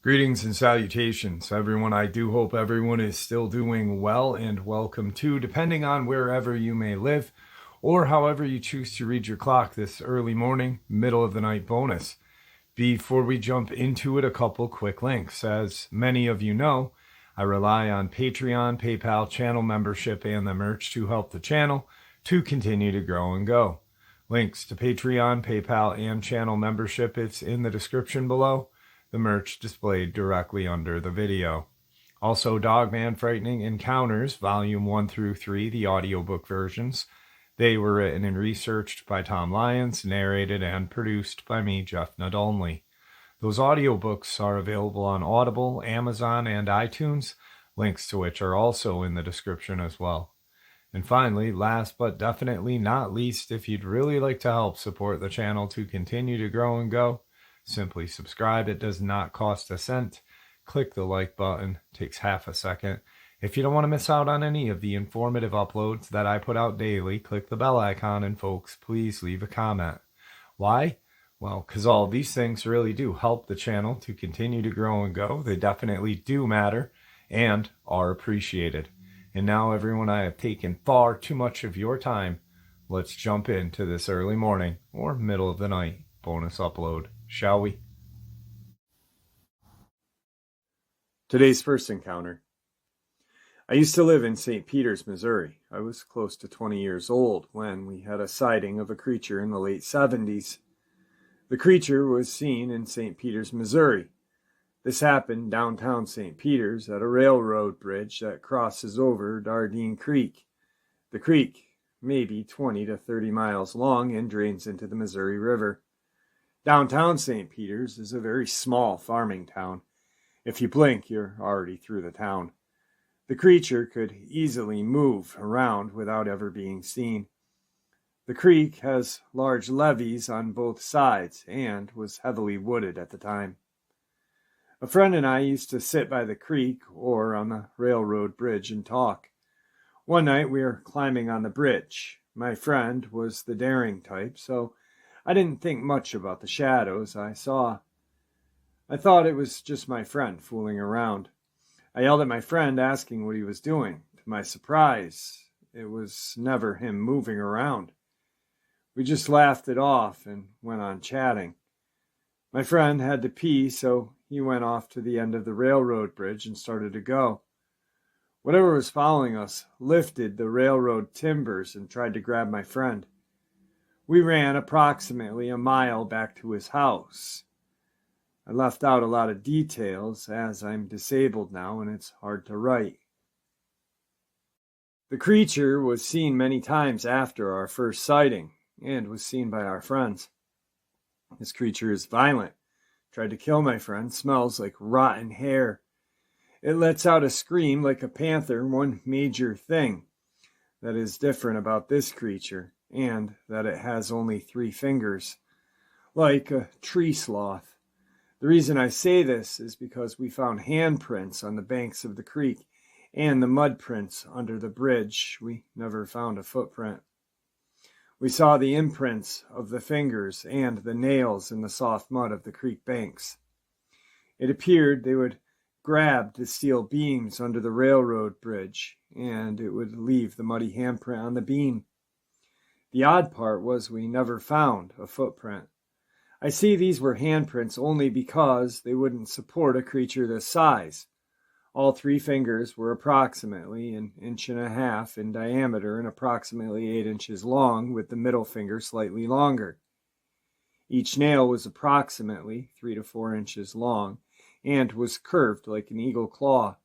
Greetings and salutations, everyone. I do hope everyone is still doing well, and welcome to, depending on wherever you may live, or however you choose to read your clock, this early morning, middle of the night bonus. Before we jump into it, a couple quick links. As many of you know, I rely on Patreon, PayPal, channel membership, and the merch to help the channel to continue to grow and go. Links to Patreon, PayPal, and channel membership is in the description below. The merch displayed directly under the video. Also, Dogman Frightening Encounters, Volume 1 through 3, the audiobook versions. They were written and researched by Tom Lyons, narrated and produced by me, Jeff Nadolny. Those audiobooks are available on Audible, Amazon, and iTunes, links to which are also in the description as well. And finally, last but definitely not least, if you'd really like to help support the channel to continue to grow and go, simply subscribe. It does not cost a cent. Click the like button. It takes half a second. If you don't want to miss out on any of the informative uploads that I put out daily, click the bell icon, and folks, please leave a comment. Why? Well, because all these things really do help the channel to continue to grow and go. They definitely do matter and are appreciated. And now, everyone, I have taken far too much of your time. Let's jump into this early morning or middle of the night bonus upload, shall we? Today's first encounter. I used to live in St. Peters, Missouri. I was close to 20 years old when we had a sighting of a creature in the late 70s. The creature was seen in St. Peters, Missouri. This happened downtown St. Peters at a railroad bridge that crosses over Dardine Creek. The creek may be 20 to 30 miles long and drains into the Missouri River. Downtown St. Peters is a very small farming town. If you blink, you're already through the town. The creature could easily move around without ever being seen. The creek has large levees on both sides and was heavily wooded at the time. A friend and I used to sit by the creek or on the railroad bridge and talk. One night we were climbing on the bridge. My friend was the daring type, so I didn't think much about the shadows I saw. I thought it was just my friend fooling around. I yelled at my friend asking what he was doing. To my surprise, it was never him moving around. We just laughed it off and went on chatting. My friend had to pee, so he went off to the end of the railroad bridge and started to go. Whatever was following us lifted the railroad timbers and tried to grab my friend. We ran approximately a mile back to his house. I left out a lot of details as I'm disabled now and it's hard to write. The creature was seen many times after our first sighting and was seen by our friends. This creature is violent. Tried to kill my friend. Smells like rotten hair. It lets out a scream like a panther. One major thing that is different about this creature, and that it has only 3 fingers, like a tree sloth. The reason I say this is because we found handprints on the banks of the creek and the mud prints under the bridge. We never found a footprint. We saw the imprints of the fingers and the nails in the soft mud of the creek banks. It appeared they would grab the steel beams under the railroad bridge, and it would leave the muddy handprint on the beam. The odd part was we never found a footprint. I see these were handprints only because they wouldn't support a creature this size. All 3 fingers were approximately 1.5 inches in diameter and approximately 8 inches long, with the middle finger slightly longer. Each nail was approximately 3 to 4 inches long and was curved like an eagle claw.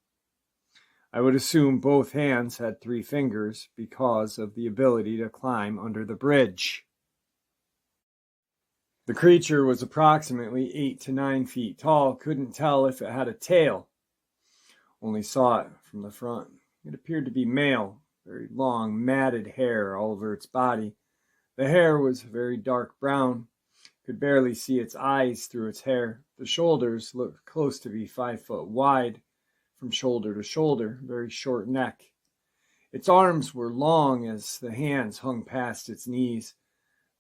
I would assume both hands had 3 fingers because of the ability to climb under the bridge. The creature was approximately 8 to 9 feet tall. Couldn't tell if it had a tail. Only saw it from the front. It appeared to be male, very long, matted hair all over its body. The hair was very dark brown. Could barely see its eyes through its hair. The shoulders looked close to be 5 foot wide from shoulder to shoulder, very short neck. Its arms were long as the hands hung past its knees.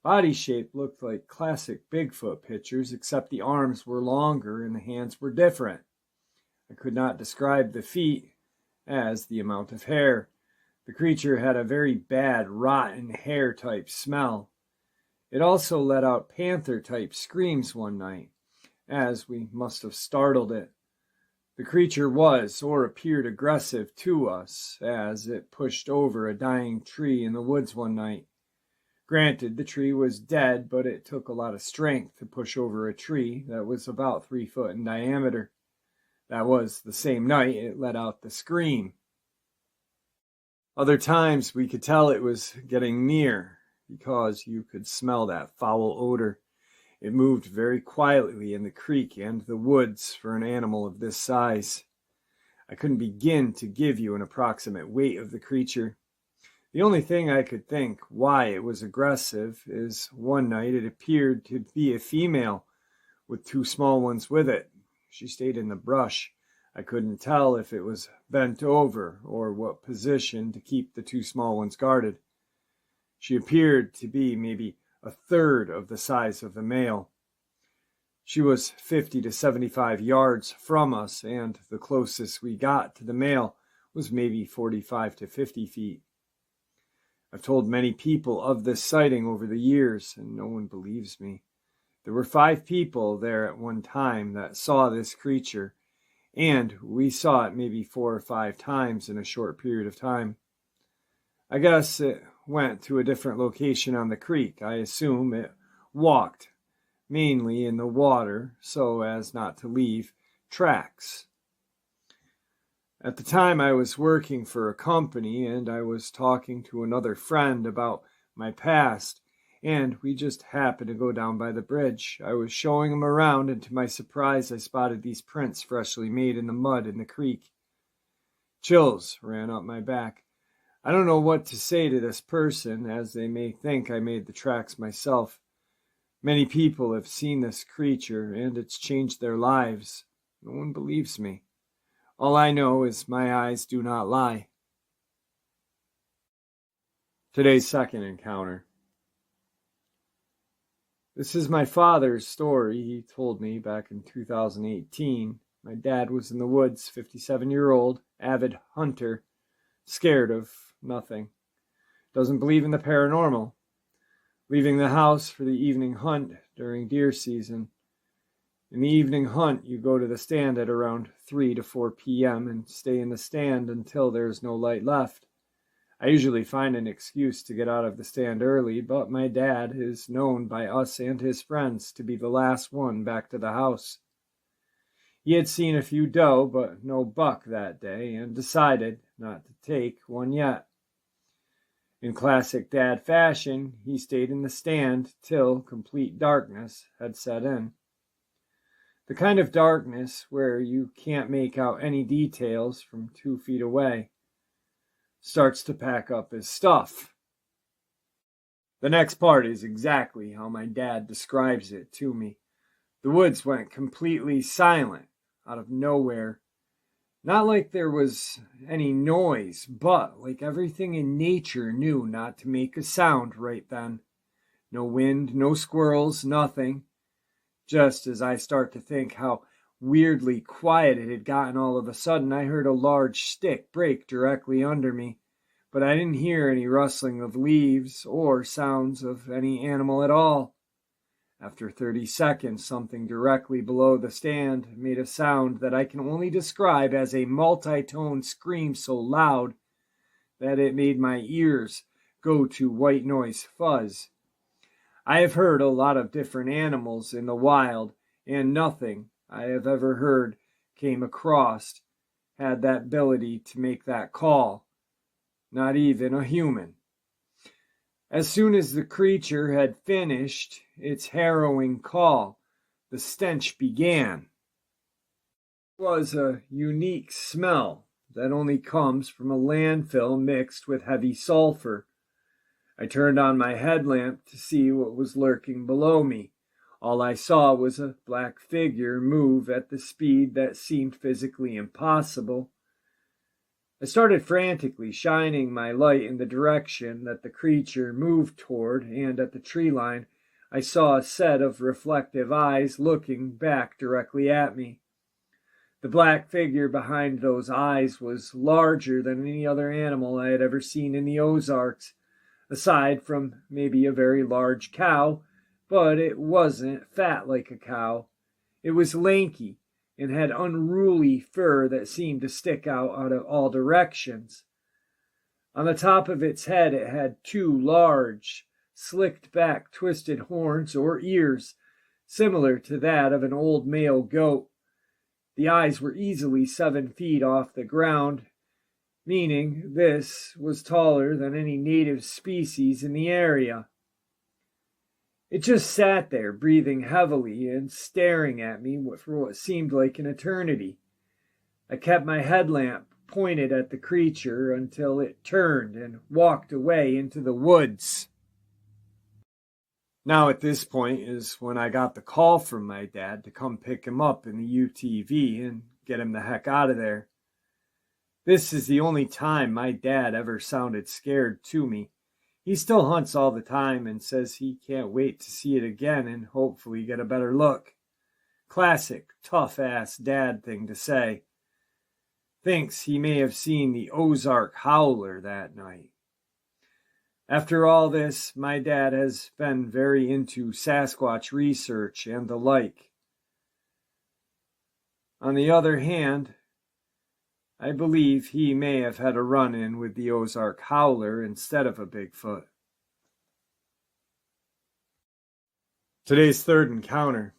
Body shape looked like classic Bigfoot pictures, except the arms were longer and the hands were different. I could not describe the feet as the amount of hair. The creature had a very bad, rotten hair-type smell. It also let out panther-type screams one night, as we must have startled it. The creature was, or appeared, aggressive to us, as it pushed over a dying tree in the woods one night. Granted, the tree was dead, but it took a lot of strength to push over a tree that was about 3 foot in diameter. That was the same night it let out the scream. Other times we could tell it was getting near, because you could smell that foul odor. It moved very quietly in the creek and the woods for an animal of this size. I couldn't begin to give you an approximate weight of the creature. The only thing I could think why it was aggressive is one night it appeared to be a female with 2 small ones with it. She stayed in the brush. I couldn't tell if it was bent over or what position to keep the 2 small ones guarded. She appeared to be maybe a third of the size of the male. She was 50 to 75 yards from us, and the closest we got to the male was maybe 45 to 50 feet. I've told many people of this sighting over the years, and no one believes me. There were 5 people there at one time that saw this creature, and we saw it maybe 4 or 5 times in a short period of time. I guess it went to a different location on the creek. I assume it walked mainly in the water so as not to leave tracks. At the time I was working for a company and I was talking to another friend about my past, and we just happened to go down by the bridge. I was showing him around, and to my surprise I spotted these prints freshly made in the mud in the creek. Chills ran up my back. I don't know what to say to this person, as they may think I made the tracks myself. Many people have seen this creature, and it's changed their lives. No one believes me. All I know is my eyes do not lie. Today's second encounter. This is my father's story. He told me back in 2018. My dad was in the woods, 57-year-old, avid hunter, scared of nothing. Doesn't believe in the paranormal. Leaving the house for the evening hunt during deer season. In the evening hunt, you go to the stand at around 3 to 4 p.m. and stay in the stand until there's no light left. I usually find an excuse to get out of the stand early, but my dad is known by us and his friends to be the last one back to the house. He had seen a few doe, but no buck that day, and decided not to take one yet. In classic dad fashion, he stayed in the stand till complete darkness had set in. The kind of darkness where you can't make out any details from 2 feet away. Starts to pack up his stuff. The next part is exactly how my dad describes it to me. The woods went completely silent, out of nowhere. Not like there was any noise, but like everything in nature knew not to make a sound right then. No wind, no squirrels, nothing. Just as I start to think how weirdly quiet it had gotten all of a sudden, I heard a large stick break directly under me, but I didn't hear any rustling of leaves or sounds of any animal at all. After 30 seconds, something directly below the stand made a sound that I can only describe as a multi-tone scream so loud that it made my ears go to white noise fuzz. I have heard a lot of different animals in the wild, and nothing I have ever heard came across had that ability to make that call. Not even a human. As soon as the creature had finished its harrowing call, the stench began. It was a unique smell that only comes from a landfill mixed with heavy sulfur. I turned on my headlamp to see what was lurking below me. All I saw was a black figure move at the speed that seemed physically impossible. I started frantically shining my light in the direction that the creature moved toward, and at the tree line I saw a set of reflective eyes looking back directly at me. The black figure behind those eyes was larger than any other animal I had ever seen in the Ozarks, aside from maybe a very large cow, but it wasn't fat like a cow. It was lanky and had unruly fur that seemed to stick out of all directions. On the top of its head it had two large, slicked back twisted horns or ears, similar to that of an old male goat. The eyes were easily 7 feet off the ground, meaning this was taller than any native species in the area. It just sat there, breathing heavily and staring at me for what seemed like an eternity. I kept my headlamp pointed at the creature until it turned and walked away into the woods. Now at this point is when I got the call from my dad to come pick him up in the UTV and get him the heck out of there. This is the only time my dad ever sounded scared to me. He still hunts all the time and says he can't wait to see it again and hopefully get a better look. Classic, tough-ass dad thing to say. Thinks he may have seen the Ozark howler that night. After all this, my dad has been very into Sasquatch research and the like. On the other hand, I believe he may have had a run-in with the Ozark howler instead of a Bigfoot. Today's third encounter.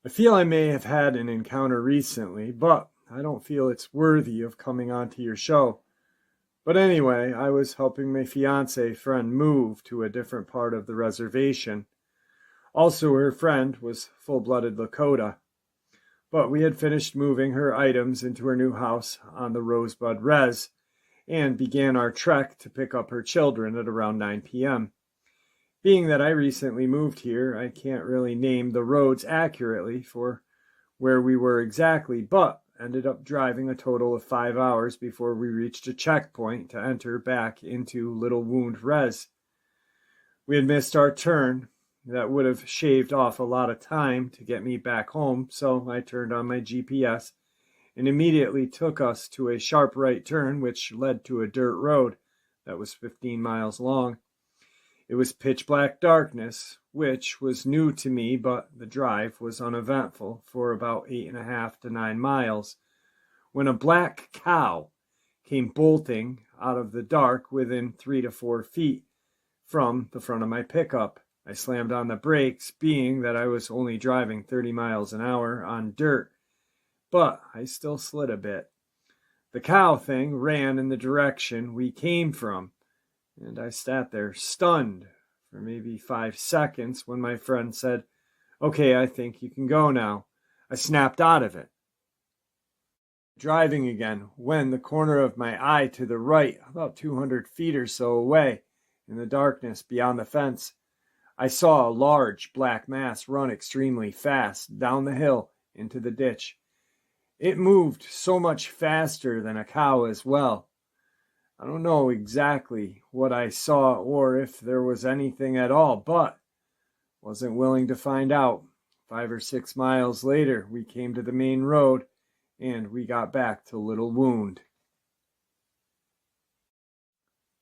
I feel I may have had an encounter recently, but I don't feel it's worthy of coming onto your show. But anyway, I was helping my fiancé friend move to a different part of the reservation. Also, her friend was full-blooded Lakota. But we had finished moving her items into her new house on the Rosebud Res and began our trek to pick up her children at around 9 p.m. Being that I recently moved here, I can't really name the roads accurately for where we were exactly, but ended up driving a total of 5 hours before we reached a checkpoint to enter back into Little Wound Res. We had missed our turn. That would have shaved off a lot of time to get me back home, so I turned on my GPS and immediately took us to a sharp right turn which led to a dirt road that was 15 miles long. It was pitch black darkness, which was new to me, but the drive was uneventful for about 8.5 to 9 miles, when a black cow came bolting out of the dark within 3 to 4 feet from the front of my pickup. I slammed on the brakes, being that I was only driving 30 miles an hour on dirt, but I still slid a bit. The cow thing ran in the direction we came from, and I sat there stunned for maybe 5 seconds when my friend said, "Okay, I think you can go now." I snapped out of it, driving again, when the corner of my eye to the right, about 200 feet or so away, in the darkness beyond the fence, I saw a large black mass run extremely fast down the hill into the ditch. It moved so much faster than a cow as well. I don't know exactly what I saw or if there was anything at all, but wasn't willing to find out. 5 or 6 miles later, we came to the main road, and we got back to Little Wound.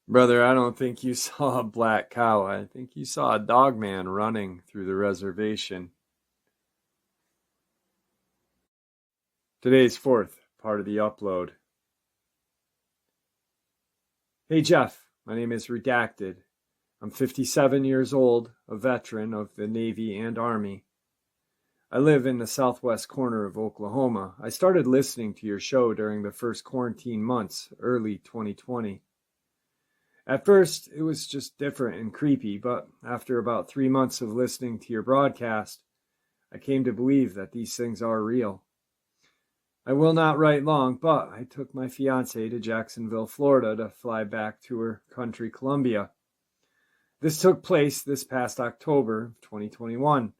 Brother, I don't think you saw a black cow. I think you saw a Dogman running through the reservation. Today's fourth part of the upload. Hey Jeff, my name is Redacted. I'm 57 years old, a veteran of the Navy and Army. I live in the southwest corner of Oklahoma. I started listening to your show during the first quarantine months, early 2020. At first, it was just different and creepy, but after about 3 months of listening to your broadcast, I came to believe that these things are real. I will not write long, but I took my fiancée to Jacksonville, Florida to fly back to her country, Columbia. This took place this past October 2021.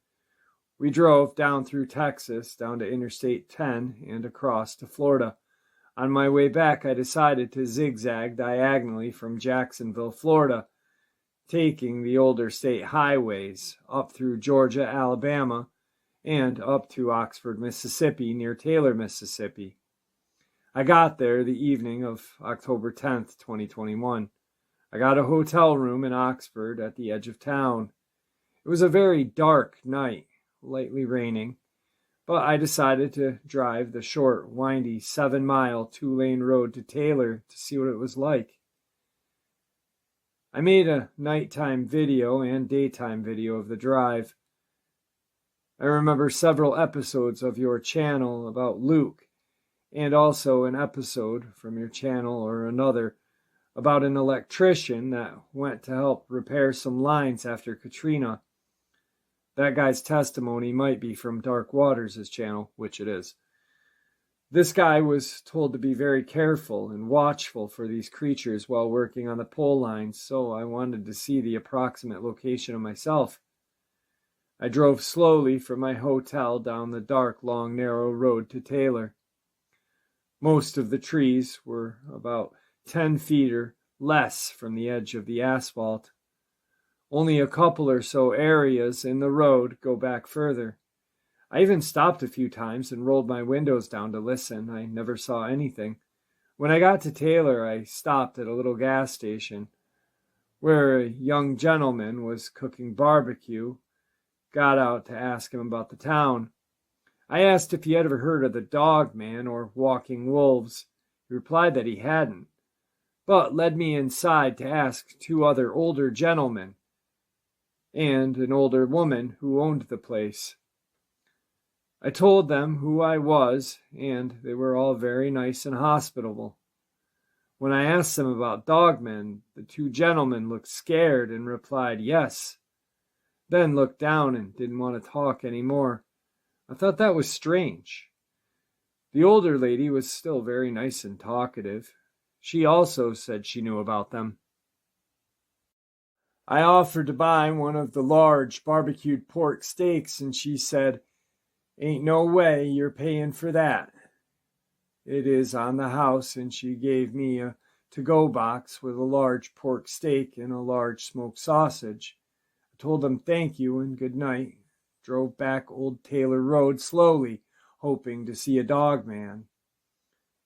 We drove down through Texas, down to Interstate 10, and across to Florida On my way back, I decided to zigzag diagonally from Jacksonville, Florida, taking the older state highways up through Georgia, Alabama, and up to Oxford, Mississippi, near Taylor, Mississippi. I got there the evening of October 10th, 2021. I got a hotel room in Oxford at the edge of town. It was a very dark night, lightly raining, but I decided to drive the short, windy 7-mile, 2-lane road to Taylor to see what it was like. I made a nighttime video and daytime video of the drive. I remember several episodes of your channel about Luke, and also an episode from your channel or another about an electrician that went to help repair some lines after Katrina. That guy's testimony might be from Dark Waters' channel, which it is. This guy was told to be very careful and watchful for these creatures while working on the pole lines, so I wanted to see the approximate location of myself. I drove slowly from my hotel down the dark, long, narrow road to Taylor. Most of the trees were about 10 feet or less from the edge of the asphalt. Only a couple or so areas in the road go back further. I even stopped a few times and rolled my windows down to listen. I never saw anything. When I got to Taylor, I stopped at a little gas station where a young gentleman was cooking barbecue. Got out to ask him about the town. I asked if he had ever heard of the Dogman or walking wolves. He replied that he hadn't, but led me inside to ask 2 other older gentlemen and an older woman who owned the place. I told them who I was, and they were all very nice and hospitable. When I asked them about Dogmen, the 2 gentlemen looked scared and replied yes, then looked down and didn't want to talk anymore. I thought that was strange. The older lady was still very nice and talkative. She also said she knew about them. I offered to buy one of the large barbecued pork steaks, and she said, "Ain't no way you're paying for that. It is on the house," and she gave me a to-go box with a large pork steak and a large smoked sausage. I told them thank you and good night. Drove back Old Taylor Road slowly, hoping to see a Dogman.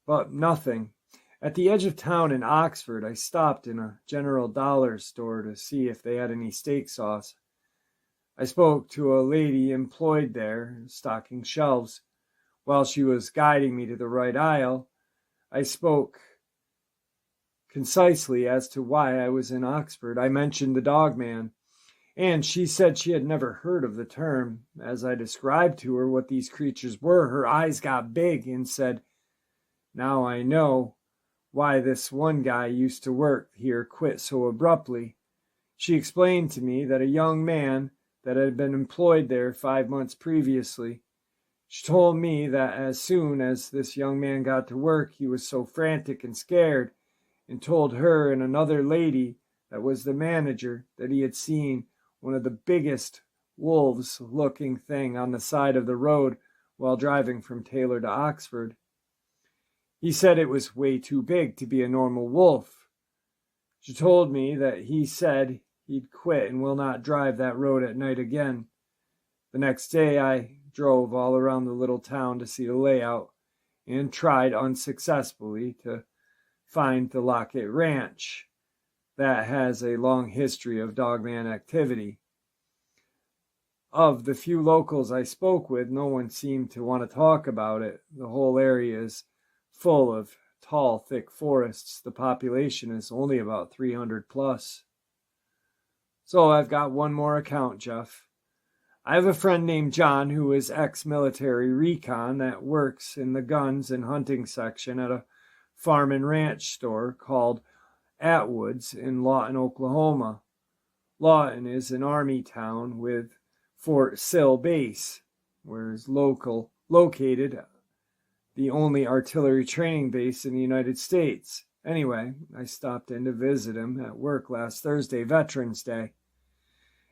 But nothing. At the edge of town in Oxford, I stopped in a General Dollar store to see if they had any steak sauce. I spoke to a lady employed there, stocking shelves. While she was guiding me to the right aisle, I spoke concisely as to why I was in Oxford. I mentioned the Dogman, and she said she had never heard of the term. As I described to her what these creatures were, her eyes got big and said, "Now I know why this one guy used to work here quit so abruptly." She explained to me that a young man that had been employed there 5 months previously. She told me that as soon as this young man got to work, he was so frantic and scared, and told her and another lady that was the manager that he had seen one of the biggest wolves-looking thing on the side of the road while driving from Taylor to Oxford. He said it was way too big to be a normal wolf. She told me that he said he'd quit and will not drive that road at night again. The next day I drove all around the little town to see the layout and tried unsuccessfully to find the Lockett Ranch that has a long history of Dogman activity. Of the few locals I spoke with, no one seemed to want to talk about it. The whole area is full of tall, thick forests. The population is only about 300 plus. So I've got one more account, Jeff. I have a friend named John who is ex-military recon that works in the guns and hunting section at a farm and ranch store called Atwood's in Lawton, Oklahoma. Lawton is an army town with Fort Sill Base, where is located the only artillery training base in the United States. Anyway, I stopped in to visit him at work last Thursday, Veterans Day.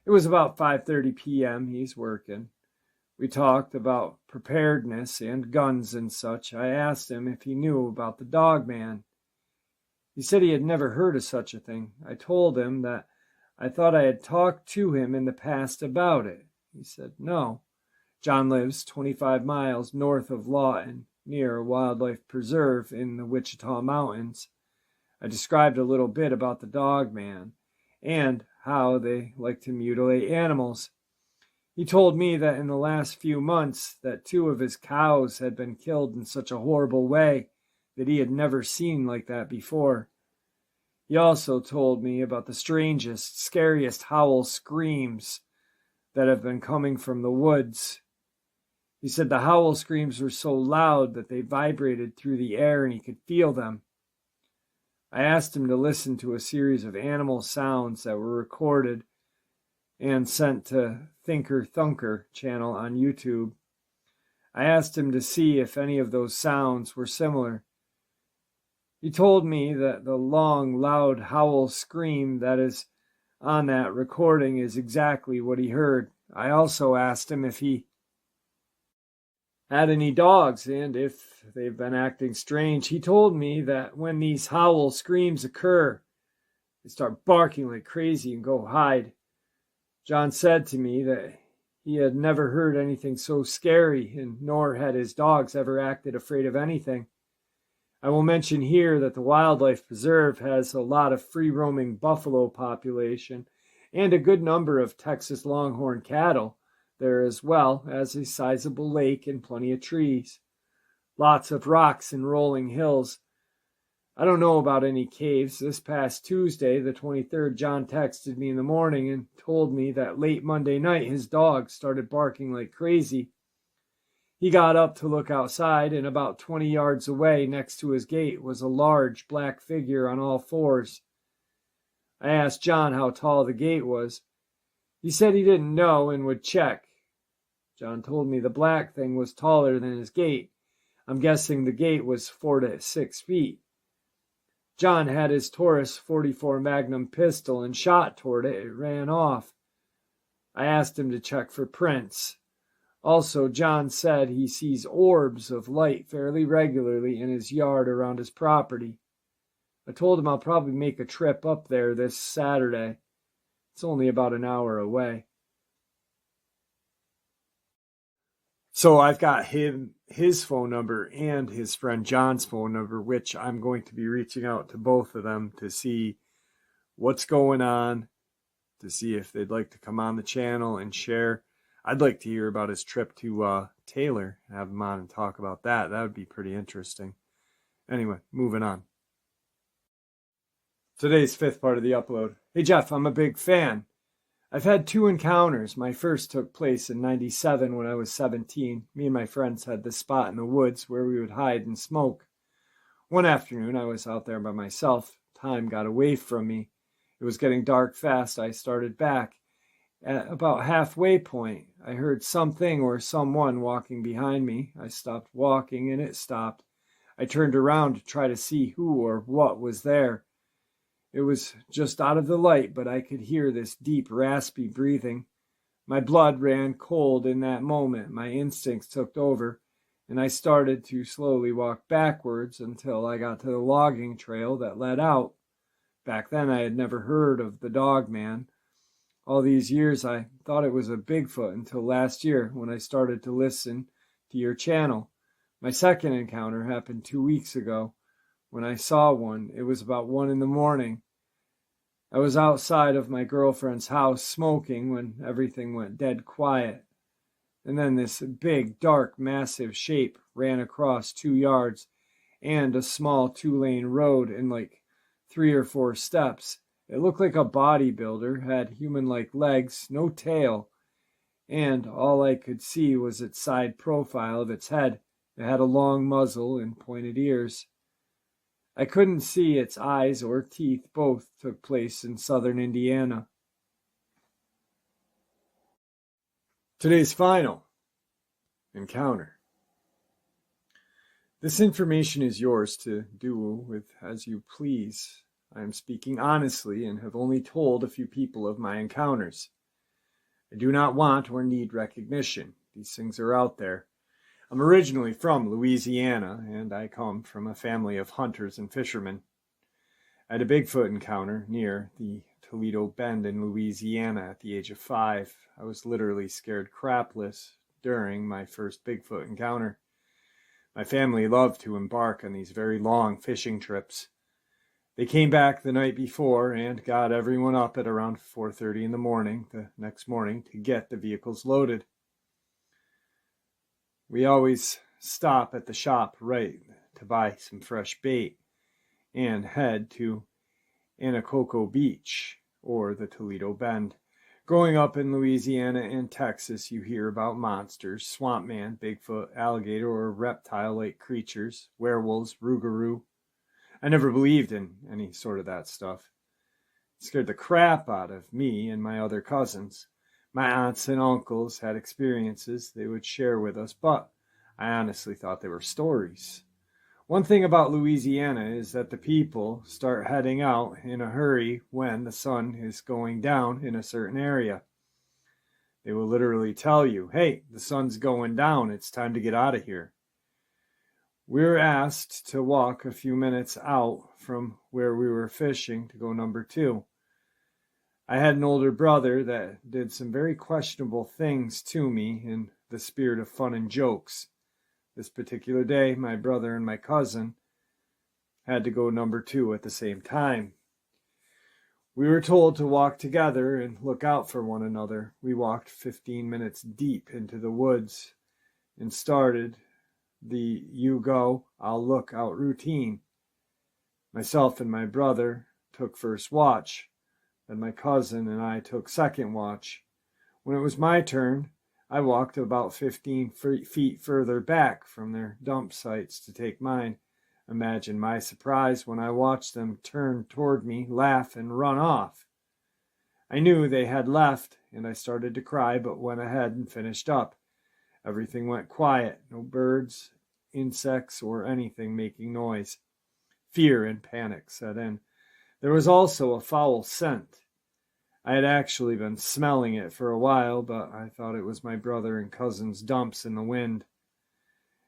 It was about 5:30 p.m. He's working. We talked about preparedness and guns and such. I asked him if he knew about the Dogman. He said he had never heard of such a thing. I told him that I thought I had talked to him in the past about it. He said no. John lives 25 miles north of Lawton, near a wildlife preserve in the Wichita Mountains. I described a little bit about the Dogman and how they like to mutilate animals. He told me that in the last few months that 2 of his cows had been killed in such a horrible way that he had never seen like that before. He also told me about the strangest, scariest howl screams that have been coming from the woods. He said the howl screams were so loud that they vibrated through the air and he could feel them. I asked him to listen to a series of animal sounds that were recorded and sent to Thinker Thunker channel on YouTube. I asked him to see if any of those sounds were similar. He told me that the long, loud howl scream that is on that recording is exactly what he heard. I also asked him if he had any dogs and if they've been acting strange. He told me that when these howl screams occur, they start barking like crazy and go hide. John said to me that he had never heard anything so scary, and nor had his dogs ever acted afraid of anything. I will mention here that the wildlife preserve has a lot of free-roaming buffalo population and a good number of Texas longhorn cattle there, as well as a sizable lake and plenty of trees. Lots of rocks and rolling hills. I don't know about any caves. This past Tuesday, the 23rd, John texted me in the morning and told me that late Monday night his dog started barking like crazy. He got up to look outside, and about 20 yards away next to his gate was a large black figure on all fours. I asked John how tall the gate was. He said he didn't know and would check. John told me the black thing was taller than his gate. I'm guessing the gate was 4 to 6 feet. John had his Taurus 44 Magnum pistol and shot toward it. It ran off. I asked him to check for prints. Also, John said he sees orbs of light fairly regularly in his yard around his property. I told him I'll probably make a trip up there this Saturday. It's only about an hour away. So I've got his phone number and his friend John's phone number, which I'm going to be reaching out to both of them to see what's going on, to see if they'd like to come on the channel and share. I'd like to hear about his trip to Taylor, have him on and talk about that. That would be pretty interesting. Anyway, moving on. Today's 5th part of the upload. Hey Jeff, I'm a big fan. I've had 2 encounters. My first took place in '97 when I was 17. Me and my friends had this spot in the woods where we would hide and smoke. One afternoon, I was out there by myself. Time got away from me. It was getting dark fast. I started back. At about halfway point, I heard something or someone walking behind me. I stopped walking and it stopped. I turned around to try to see who or what was there. It was just out of the light, but I could hear this deep, raspy breathing. My blood ran cold in that moment. My instincts took over, and I started to slowly walk backwards until I got to the logging trail that led out. Back then, I had never heard of the Dogman. All these years, I thought it was a Bigfoot until last year when I started to listen to your channel. My second encounter happened 2 weeks ago. When I saw one, it was about 1 a.m. I was outside of my girlfriend's house smoking when everything went dead quiet. And then this big, dark, massive shape ran across 2 yards and a small 2-lane road in like 3 or 4 steps. It looked like a bodybuilder, had human-like legs, no tail, and all I could see was its side profile of its head. It had a long muzzle and pointed ears. I couldn't see its eyes or teeth. Both took place in southern Indiana. Today's final encounter. This information is yours to do with as you please. I am speaking honestly and have only told a few people of my encounters. I do not want or need recognition. These things are out there. I'm originally from Louisiana, and I come from a family of hunters and fishermen. I had a Bigfoot encounter near the Toledo Bend in Louisiana at the age of 5. I was literally scared crapless during my first Bigfoot encounter. My family loved to embark on these very long fishing trips. They came back the night before and got everyone up at around 4:30 in the morning the next morning to get the vehicles loaded. We always stop at the shop right to buy some fresh bait and head to Anacoco Beach or the Toledo Bend. Growing up in Louisiana and Texas, you hear about monsters, swamp man, Bigfoot, alligator, or reptile-like creatures, werewolves, rougarou. I never believed in any sort of that stuff. It scared the crap out of me and my other cousins. My aunts and uncles had experiences they would share with us, but I honestly thought they were stories. One thing about Louisiana is that the people start heading out in a hurry when the sun is going down in a certain area. They will literally tell you, hey, the sun's going down, it's time to get out of here. We were asked to walk a few minutes out from where we were fishing to go number 2. I had an older brother that did some very questionable things to me in the spirit of fun and jokes. This particular day, my brother and my cousin had to go number 2 at the same time. We were told to walk together and look out for one another. We walked 15 minutes deep into the woods and started the you go, I'll look out routine. Myself and my brother took first watch, then my cousin and I took second watch. When it was my turn, I walked about 15 feet further back from their dump sites to take mine. Imagine my surprise when I watched them turn toward me, laugh, and run off. I knew they had left, and I started to cry, but went ahead and finished up. Everything went quiet, no birds, insects, or anything making noise. Fear and panic set in. There was also a foul scent. I had actually been smelling it for a while, but I thought it was my brother and cousin's dumps in the wind.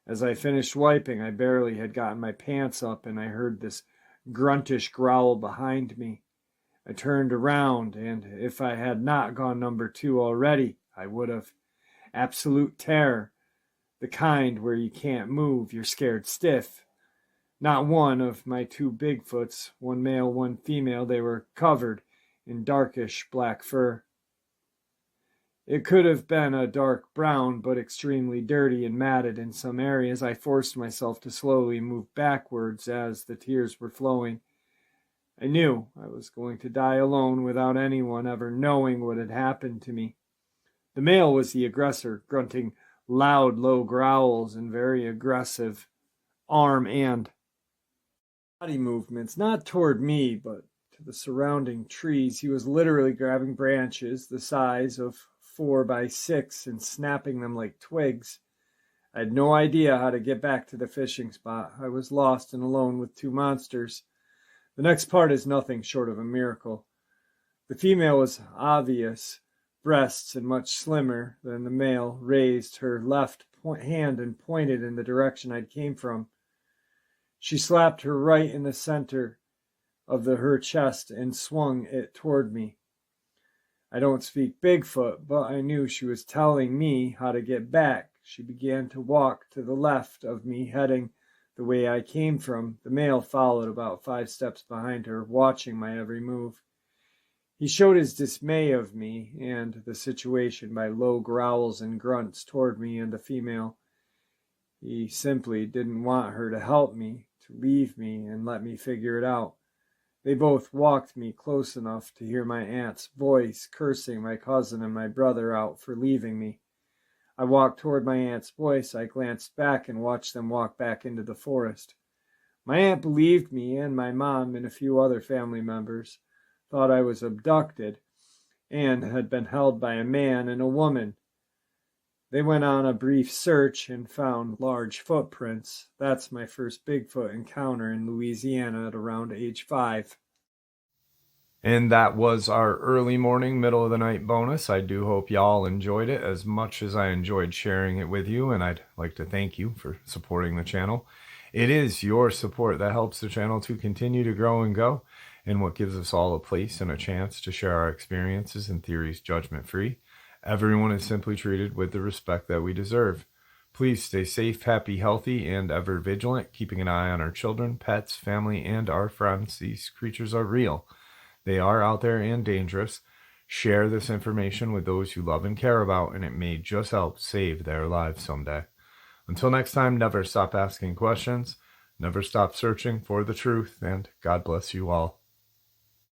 As I finished wiping, I barely had gotten my pants up, and I heard this gruntish growl behind me. I turned around, and if I had not gone number 2 already, I would have. Absolute terror. The kind where you can't move, you're scared stiff. Not one of my 2 Bigfoots, one male, one female, they were covered in darkish black fur. It could have been a dark brown, but extremely dirty and matted in some areas. I forced myself to slowly move backwards as the tears were flowing. I knew I was going to die alone without anyone ever knowing what had happened to me. The male was the aggressor, grunting loud, low growls and very aggressive arm and body movements, not toward me, but to the surrounding trees. He was literally grabbing branches the size of 4 by 6 and snapping them like twigs. I had no idea how to get back to the fishing spot. I was lost and alone with 2 monsters. The next part is nothing short of a miracle. The female was obvious breasts and much slimmer than the male, raised her left hand and pointed in the direction I came from. She slapped her right in the center of her chest and swung it toward me. I don't speak Bigfoot, but I knew she was telling me how to get back. She began to walk to the left of me, heading the way I came from. The male followed about 5 steps behind her, watching my every move. He showed his dismay of me and the situation by low growls and grunts toward me and the female. He simply didn't want her to help me, to leave me and let me figure it out. They both walked me close enough to hear my aunt's voice cursing my cousin and my brother out for leaving me. I walked toward my aunt's voice. I glanced back and watched them walk back into the forest. My aunt believed me, and my mom and a few other family members thought I was abducted and had been held by a man and a woman. They went on a brief search and found large footprints. That's my first Bigfoot encounter in Louisiana at around age 5. And that was our early morning, middle of the night bonus. I do hope y'all enjoyed it as much as I enjoyed sharing it with you, and I'd like to thank you for supporting the channel. It is your support that helps the channel to continue to grow and go, and what gives us all a place and a chance to share our experiences and theories judgment-free. Everyone is simply treated with the respect that we deserve. Please stay safe, happy, healthy, and ever vigilant, keeping an eye on our children, pets, family, and our friends. These creatures are real. They are out there and dangerous. Share this information with those you love and care about, and it may just help save their lives someday. Until next time, never stop asking questions, never stop searching for the truth, and God bless you all.